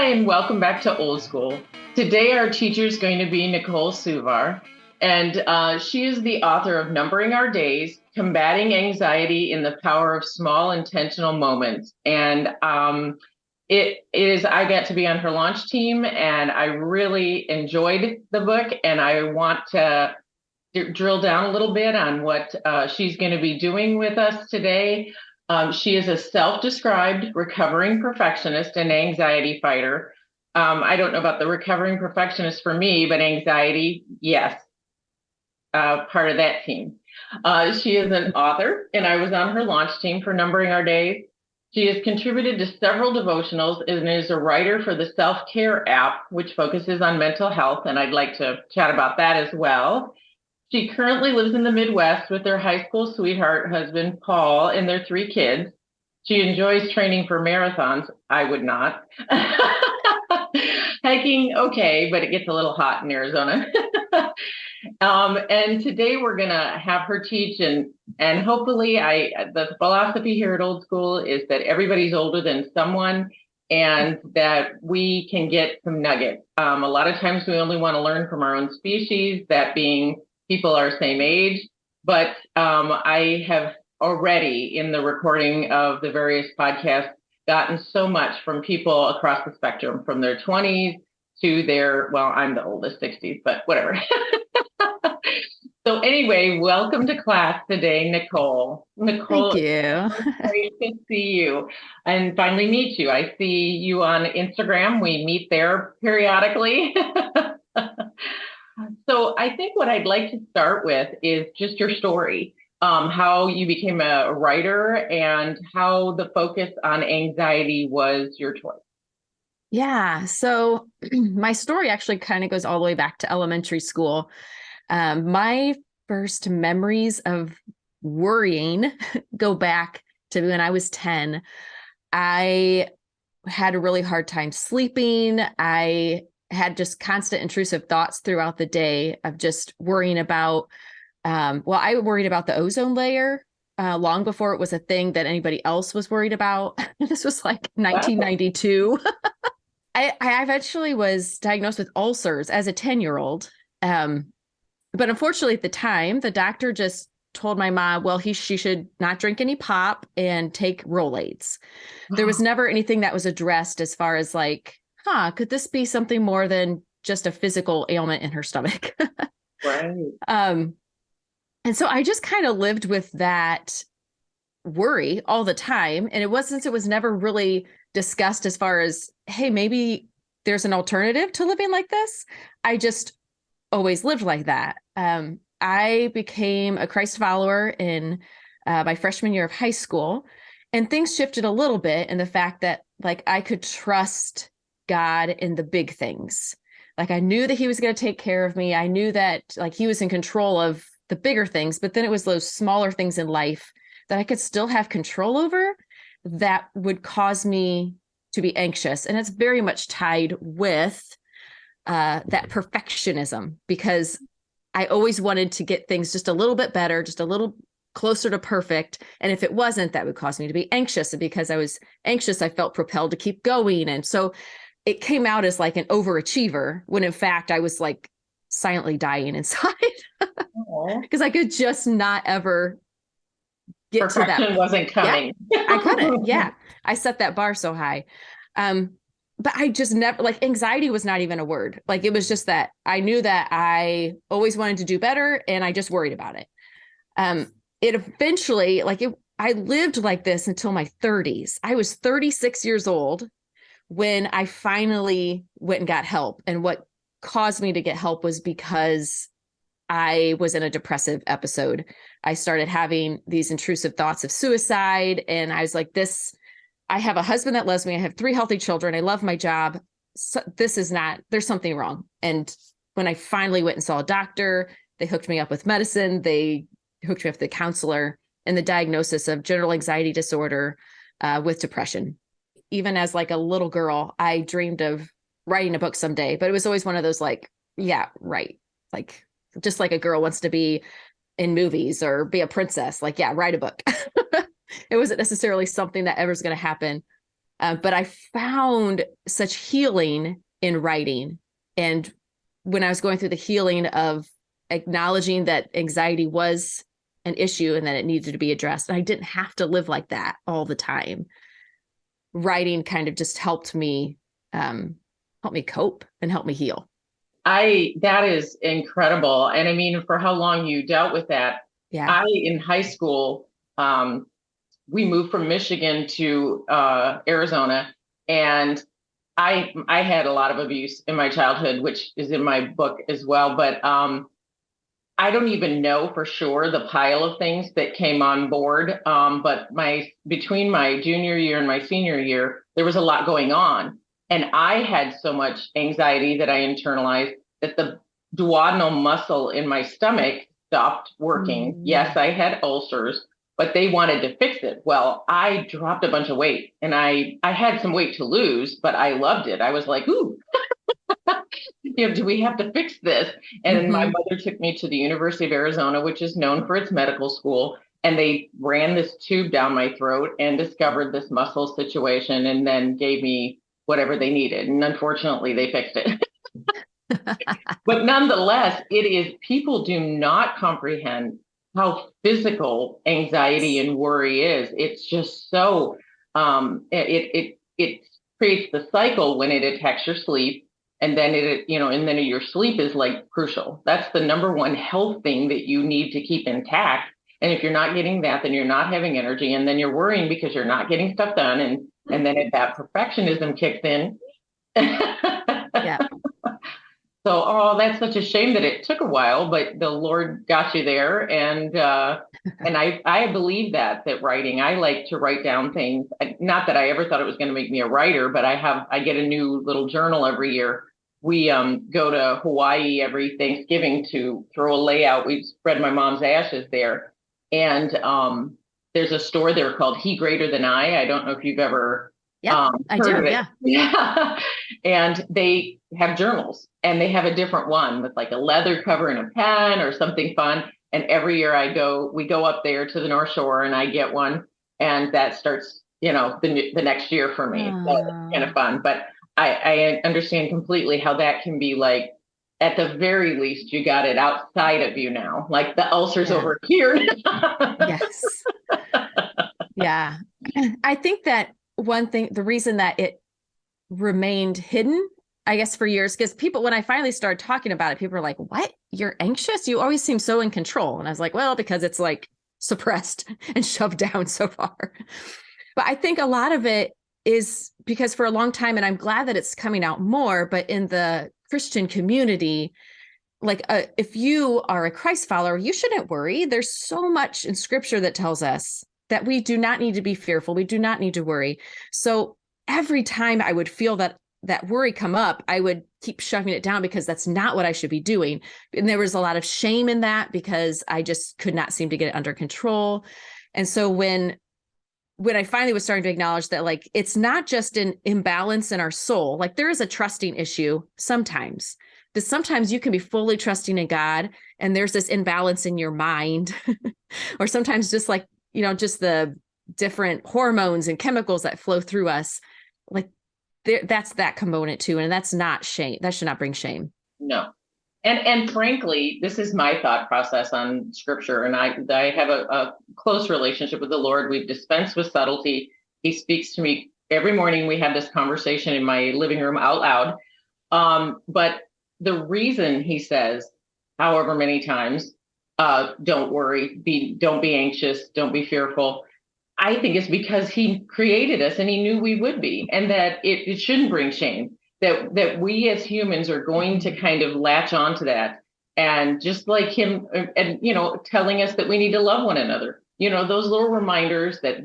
Hi, and welcome back to Old School. Today, our teacher is going to be Nichole Suvar, and she is the author of Numbering Our Days, Combating Anxiety in the Power of Small Intentional Moments. And I got to be on her launch team, and I really enjoyed the book, and I want to drill down a little bit on what she's going to be doing with us today. She is a self-described recovering perfectionist and anxiety fighter. I don't know about the recovering perfectionist for me, but anxiety, yes, part of that team. She is an author, and I was on her launch team for Numbering Our Days. She has contributed to several devotionals and is a writer for the Self-Care app, which focuses on mental health, and I'd like to chat about that as well. She currently lives in the Midwest with her high school sweetheart husband, Paul, and their 3 kids. She enjoys training for marathons. I would not. Hiking, okay, but it gets a little hot in Arizona. And today we're going to have her teach, and hopefully the philosophy here at Old School is that everybody's older than someone, and that we can get some nuggets. A lot of times we only want to learn from our own species, that being people our same age, but I have already, in the recording of the various podcasts, gotten so much from people across the spectrum, from their 20s to their, well, I'm the oldest, 60s, but whatever. So anyway, welcome to class today, Nichole. Thank Nichole, you. it's great to see you and finally meet you. I see you on Instagram. We meet there periodically. So I think what I'd like to start with is just your story, how you became a writer and how the focus on anxiety was your choice. Yeah. So my story actually kind of goes all the way back to elementary school. My first memories of worrying go back to when I was 10. I had a really hard time sleeping. I had just constant intrusive thoughts throughout the day of just worrying about, I worried about the ozone layer long before it was a thing that anybody else was worried about. This was like Wow. 1992. I eventually was diagnosed with ulcers as a 10-year-old. But unfortunately, at the time, the doctor just told my mom, well, she should not drink any pop and take Rolaids. There was never anything that was addressed as far as like, could this be something more than just a physical ailment in her stomach? Right. And so I just kind of lived with that worry all the time. And it was never really discussed as far as, hey, maybe there's an alternative to living like this. I just always lived like that. I became a Christ follower in my freshman year of high school, and things shifted a little bit in the fact that like I could trust God in the big things. Like I knew that he was going to take care of me. I knew that like he was in control of the bigger things, but then it was those smaller things in life that I could still have control over that would cause me to be anxious. And it's very much tied with that perfectionism, because I always wanted to get things just a little bit better, just a little closer to perfect. And if it wasn't, that would cause me to be anxious. And because I was anxious, I felt propelled to keep going. And so it came out as like an overachiever when in fact I was like silently dying inside because I could just not ever get to that. Perfection wasn't Yeah, coming. I couldn't. Yeah. I set that bar so high. But I just never, like, anxiety was not even a word. Like it was just that I knew that I always wanted to do better and I just worried about it. It eventually, I lived like this until my 30s. I was 36 years old when I finally went and got help. And what caused me to get help was because I was in a depressive episode. I started having these intrusive thoughts of suicide. And I was like, I have a husband that loves me. I have 3 healthy children. I love my job. So there's something wrong. And when I finally went and saw a doctor, they hooked me up with medicine. They hooked me up with a counselor, and the diagnosis of general anxiety disorder with depression. Even as like a little girl, I dreamed of writing a book someday, but it was always one of those like, yeah, right. Like just like a girl wants to be in movies or be a princess, like, yeah, write a book. It wasn't necessarily something that ever is going to happen. But I found such healing in writing. And when I was going through the healing of acknowledging that anxiety was an issue and that it needed to be addressed, and I didn't have to live like that all the time. Writing kind of just helped me cope and help me heal. That is incredible. And I mean, for how long you dealt with that. Yeah. In high school, we moved from Michigan to Arizona, and I had a lot of abuse in my childhood, which is in my book as well. But I don't even know for sure the pile of things that came on board. But between my junior year and my senior year, there was a lot going on. And I had so much anxiety that I internalized that the duodenal muscle in my stomach stopped working. Yes, I had ulcers, but they wanted to fix it. Well, I dropped a bunch of weight, and I had some weight to lose, but I loved it. I was like, ooh, do we have to fix this? And my mother took me to the University of Arizona, which is known for its medical school. And they ran this tube down my throat and discovered this muscle situation, and then gave me whatever they needed. And unfortunately, they fixed it. But nonetheless, people do not comprehend how physical anxiety and worry is. It's just so, it creates the cycle when it attacks your sleep. And then and then your sleep is like crucial. That's the number one health thing that you need to keep intact. And if you're not getting that, then you're not having energy, and then you're worrying because you're not getting stuff done. And then if that perfectionism kicks in. Yeah. So, that's such a shame that it took a while, but the Lord got you there. And I believe that writing, I like to write down things. Not that I ever thought it was going to make me a writer, but I get a new little journal every year. We go to Hawaii every Thanksgiving to throw a layout. We spread my mom's ashes there. And there's a store there called He Greater Than I. I don't know if you've ever I heard do. of it. Yeah. Yeah. And they have journals, and they have a different one with like a leather cover and a pen or something fun. And every year we go up there to the North Shore, and I get one, and that starts, the next year for me. So it's kind of fun. But I understand completely how that can be like, at the very least, you got it outside of you now, like the ulcers over here. Yes. Yeah. I think that the reason that it remained hidden, I guess, for years, because when I finally started talking about it, people were like, what? You're anxious? You always seem so in control. And I was like, well, because it's like suppressed and shoved down so far. But I think a lot of it is because for a long time, and I'm glad that it's coming out more, but in the Christian community, like if you are a Christ follower, you shouldn't worry. There's so much in scripture that tells us that we do not need to be fearful. We do not need to worry. So every time I would feel that worry come up, I would keep shoving it down because that's not what I should be doing. And there was a lot of shame in that because I just could not seem to get it under control. And so when I finally was starting to acknowledge that, like, it's not just an imbalance in our soul, like there is a trusting issue sometimes. That sometimes you can be fully trusting in God and there's this imbalance in your mind, or sometimes just like, just the different hormones and chemicals that flow through us, like that's that component too. And that's not shame. That should not bring shame. No. And frankly, this is my thought process on scripture. And I have a close relationship with the Lord. We've dispensed with subtlety. He speaks to me every morning. We have this conversation in my living room out loud. But the reason he says, however many times, don't worry, don't be anxious, don't be fearful, I think it's because he created us and he knew we would be, and that it shouldn't bring shame, that we as humans are going to kind of latch onto that. And just like him, and telling us that we need to love one another, those little reminders that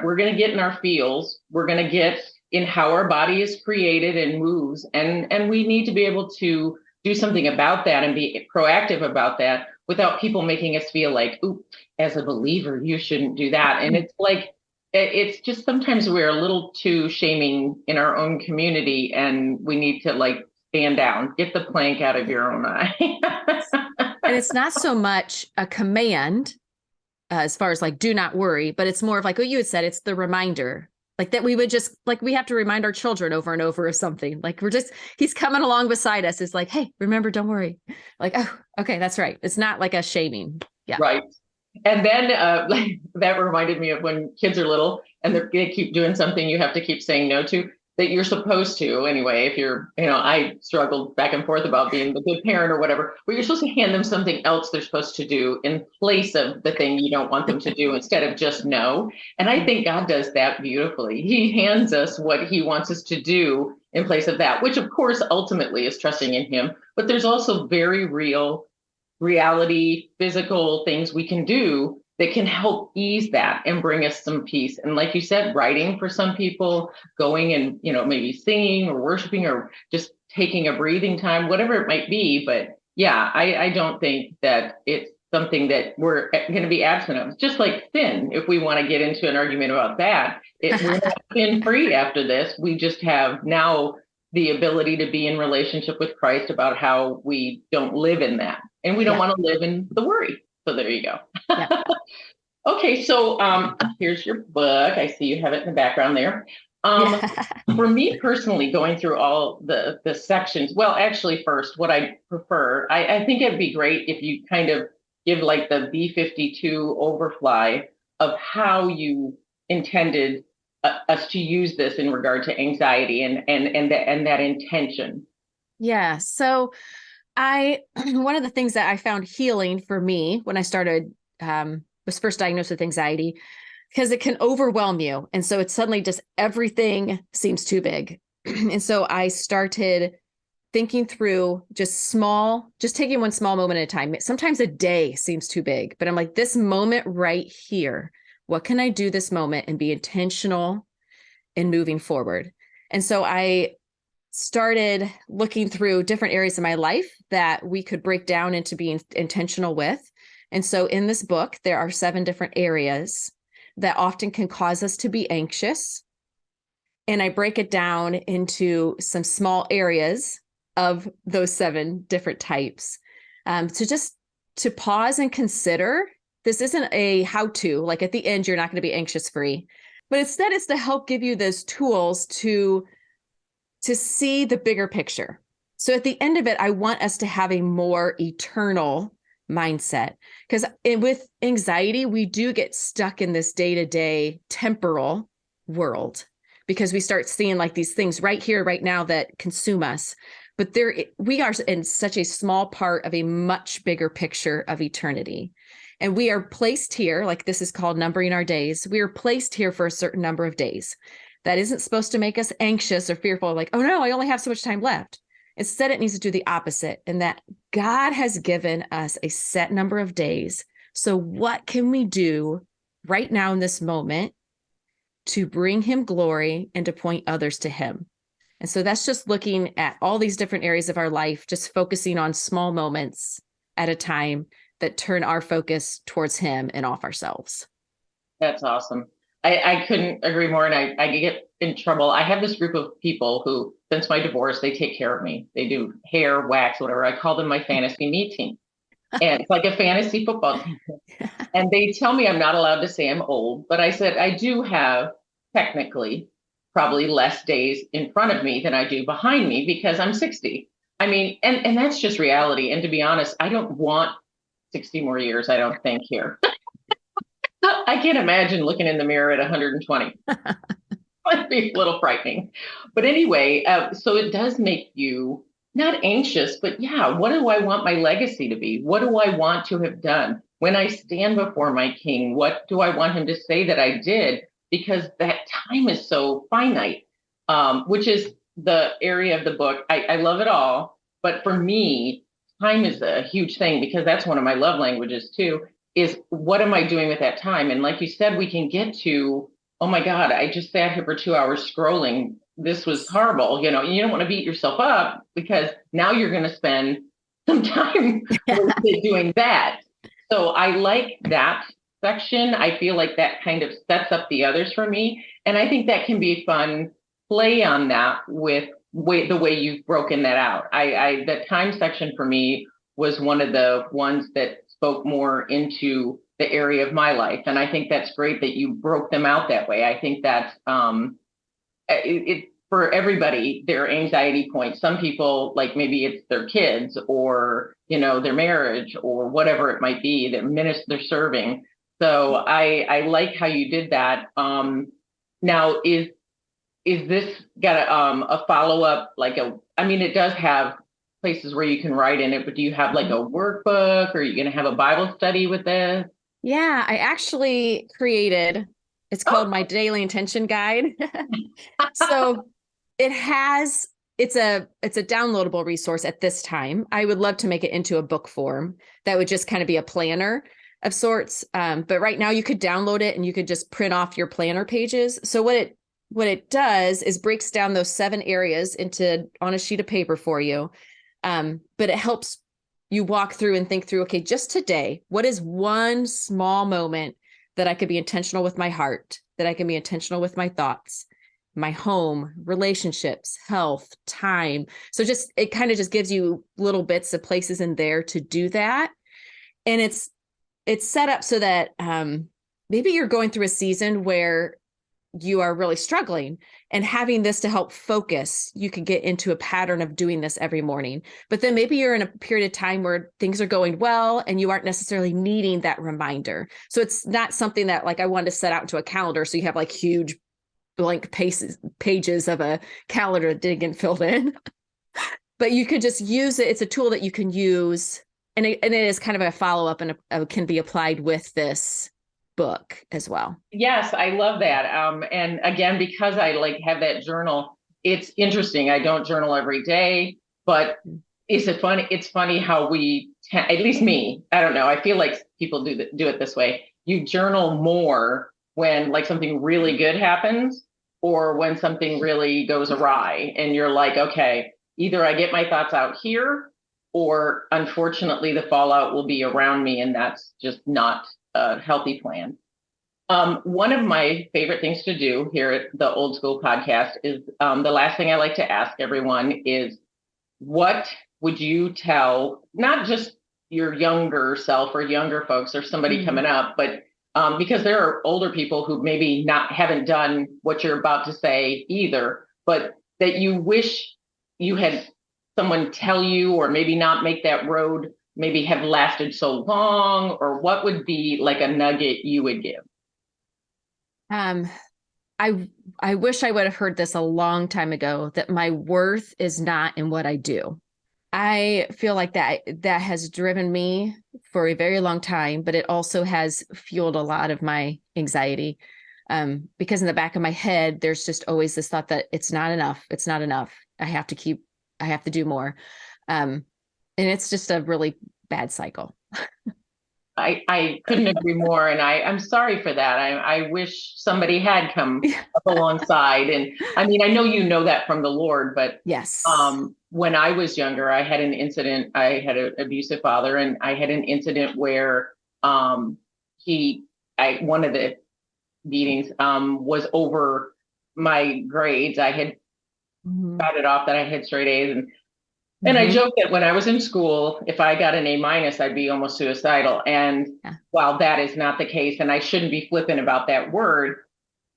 we're going to get in our feels, we're going to get in how our body is created and moves. And we need to be able to do something about that and be proactive about that without people making us feel like, ooh, as a believer, you shouldn't do that. And it's like, it's just sometimes we're a little too shaming in our own community, and we need to like stand down, get the plank out of your own eye. And it's not so much a command as far as like, do not worry, but it's more of like what you had said, it's the reminder Like that we would just, like, we have to remind our children over and over of something. Like he's coming along beside us. It's like, hey, remember, don't worry. Like, oh, okay, that's right. It's not like a shaming. Yeah. Right. And then that reminded me of when kids are little and they keep doing something you have to keep saying no to, that you're supposed to anyway. If you're, I struggled back and forth about being the good parent or whatever, but you're supposed to hand them something else they're supposed to do in place of the thing you don't want them to do instead of just no. And I think God does that beautifully. He hands us what he wants us to do in place of that, which of course ultimately is trusting in him. But there's also very real reality, physical things we can do that can help ease that and bring us some peace. And like you said, writing for some people, going and, maybe singing or worshiping or just taking a breathing time, whatever it might be. But yeah, I don't think that it's something that we're going to be absent of. Just like sin, if we want to get into an argument about that, we're not sin free after this. We just have now the ability to be in relationship with Christ about how we don't live in that. And we don't want to live in the worry. So there you go. Yeah. Okay, so here's your book. I see you have it in the background there. For me personally, going through all the sections, well, actually, first, what I prefer, I think it'd be great if you kind of give like the B52 overfly of how you intended us to use this in regard to anxiety and that intention. Yeah. So one of the things that I found healing for me when I started, was first diagnosed with anxiety, because it can overwhelm you. And so it's suddenly just everything seems too big. And so I started thinking through just taking one small moment at a time. Sometimes a day seems too big, but I'm like, this moment right here, what can I do this moment and be intentional in moving forward? And so I started looking through different areas of my life that we could break down into being intentional with. And so in this book, there are 7 different areas that often can cause us to be anxious. And I break it down into some small areas of those 7 different types. To pause and consider, this isn't a how-to, like at the end, you're not going to be anxious free, but instead it's to help give you those tools to see the bigger picture. So at the end of it, I want us to have a more eternal mindset, because with anxiety, we do get stuck in this day-to-day temporal world because we start seeing like these things right here, right now that consume us. But we are in such a small part of a much bigger picture of eternity. And we are placed here, like this is called numbering our days. We are placed here for a certain number of days. That isn't supposed to make us anxious or fearful, like, oh no, I only have so much time left. Instead, it needs to do the opposite, and that God has given us a set number of days. So what can we do right now in this moment to bring him glory and to point others to him? And so that's just looking at all these different areas of our life, just focusing on small moments at a time that turn our focus towards him and off ourselves. That's awesome. I couldn't agree more. And I get in trouble. I have this group of people who, since my divorce, they take care of me. They do hair, wax, whatever. I call them my fantasy me team. And it's like a fantasy football team. And they tell me I'm not allowed to say I'm old, but I said I do have technically probably less days in front of me than I do behind me because I'm 60. I mean, and that's just reality. And to be honest, I don't want 60 more years, I don't think, here. I can't imagine looking in the mirror at 120. Might be a little frightening. But anyway, so it does make you not anxious, but yeah, what do I want my legacy to be? What do I want to have done? When I stand before my king, what do I want him to say that I did? Because that time is so finite, which is the area of the book. I love it all. But for me, time is a huge thing because that's one of my love languages too, is what am I doing with that time? And like you said, we can get to, oh my God, I just sat here for 2 hours scrolling. This was horrible. You don't want to beat yourself up because now you're going to spend some time doing that. So I like that section. I feel like that kind of sets up the others for me. And I think that can be fun play on that with the way you've broken that out. The time section for me was one of the ones that spoke more into the area of my life. And I think that's great that you broke them out that way. I think that's for everybody, their anxiety points. Some people, like maybe it's their kids or, their marriage or whatever it might be, the ministry they're serving. So I like how you did that. Now is this got a follow up, it does have places where you can write in it, but do you have like a workbook, or are you going to have a Bible study with this? Yeah, I actually created, it's called my daily intention guide. So it's a downloadable resource at this time. I would love to make it into a book form that would just kind of be a planner of sorts. But right now you could download it and you could just print off your planner pages. So what it does is breaks down those 7 areas on a sheet of paper for you. But it helps you walk through and think through, okay, just today, what is one small moment that I could be intentional with my heart, that I can be intentional with my thoughts, my home, relationships, health, time. So it kind of just gives you little bits of places in there to do that. And it's set up so that maybe you're going through a season where you are really struggling, and having this to help focus, you can get into a pattern of doing this every morning. But then maybe you're in a period of time where things are going well and you aren't necessarily needing that reminder. So it's not something that I wanted to set out into a calendar. So you have huge blank pages of a calendar that didn't get filled in, but you could just use it. It's a tool that you can use. And it is kind of a follow-up and can be applied with this book as well. Yes, I love that. And again, because I have that journal, it's interesting. I don't journal every day, but it's funny how at least me, I don't know. I feel like people do it this way. You journal more when something really good happens or when something really goes awry, and you're like, okay, either I get my thoughts out here, or unfortunately the fallout will be around me, and that's just not a healthy plan. One of my favorite things to do here at the Old School Podcast is the last thing I like to ask everyone is, what would you tell not just your younger self or younger folks or somebody coming up, but because there are older people who maybe haven't done what you're about to say either, but that you wish you had someone tell you, or maybe not make that road maybe have lasted so long, or what would be a nugget you would give? I wish I would have heard this a long time ago, that my worth is not in what I do. I feel like that has driven me for a very long time, but it also has fueled a lot of my anxiety. Because in the back of my head, there's just always this thought that it's not enough. It's not enough. I have to do more. And it's just a really bad cycle. I couldn't agree more. And I'm sorry for that. I wish somebody had come up alongside. And I know you know that from the Lord, but yes. When I was younger, I had an incident. I had an abusive father, and I had an incident where one of the beatings was over my grades. I had got it off that I had straight A's, and I joked that when I was in school, if I got an A-, I'd be almost suicidal. And while that is not the case, and I shouldn't be flippant about that word,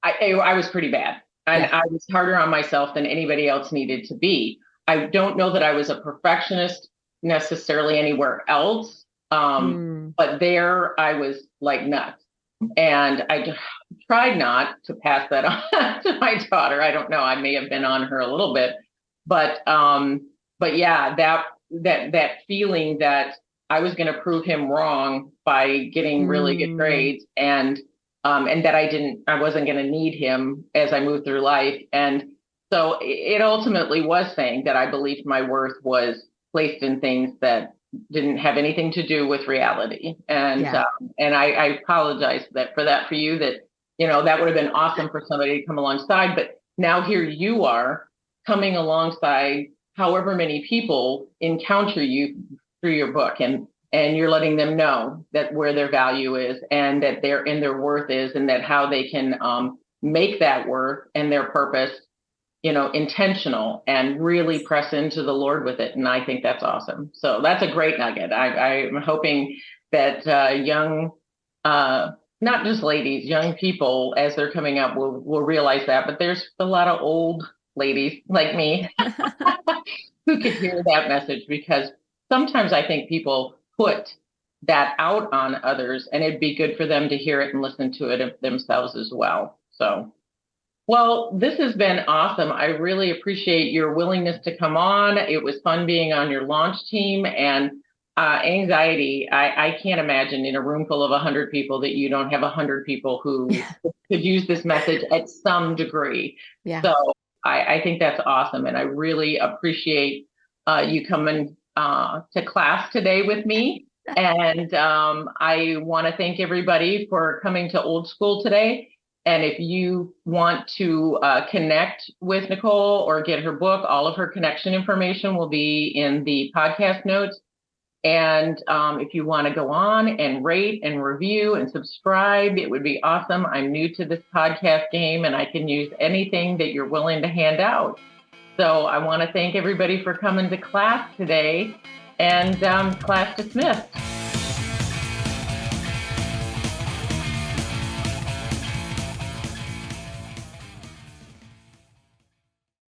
I was pretty bad. And I was harder on myself than anybody else needed to be. I don't know that I was a perfectionist necessarily anywhere else. But there I was like nuts. And I tried not to pass that on to my daughter. I don't know. I may have been on her a little bit, but yeah, that feeling that I was going to prove him wrong by getting really good grades, and that I wasn't going to need him as I moved through life. And so it ultimately was saying that I believed my worth was placed in things that didn't have anything to do with reality. And I apologize for you, that that would have been awesome for somebody to come alongside. But now here you are coming alongside however many people encounter you through your book, and you're letting them know that where their value is, and that their worth is, and that how they can make that worth and their purpose, intentional, and really press into the Lord with it. And I think that's awesome. So that's a great nugget. I'm hoping that young, not just ladies, young people as they're coming up will realize that. But there's a lot of old ladies like me who could hear that message, because sometimes I think people put that out on others, and it'd be good for them to hear it and listen to it themselves as well. So, well, this has been awesome. I really appreciate your willingness to come on. It was fun being on your launch team, and anxiety. I can't imagine in a room full of 100 people that you don't have 100 people who could use this message at some degree. Yeah. So I think that's awesome. And I really appreciate you coming to class today with me. And I want to thank everybody for coming to Old School today. And if you want to connect with Nichole or get her book, all of her connection information will be in the podcast notes. And if you want to go on and rate and review and subscribe, it would be awesome. I'm new to this podcast game, and I can use anything that you're willing to hand out. So I want to thank everybody for coming to class today, and class dismissed.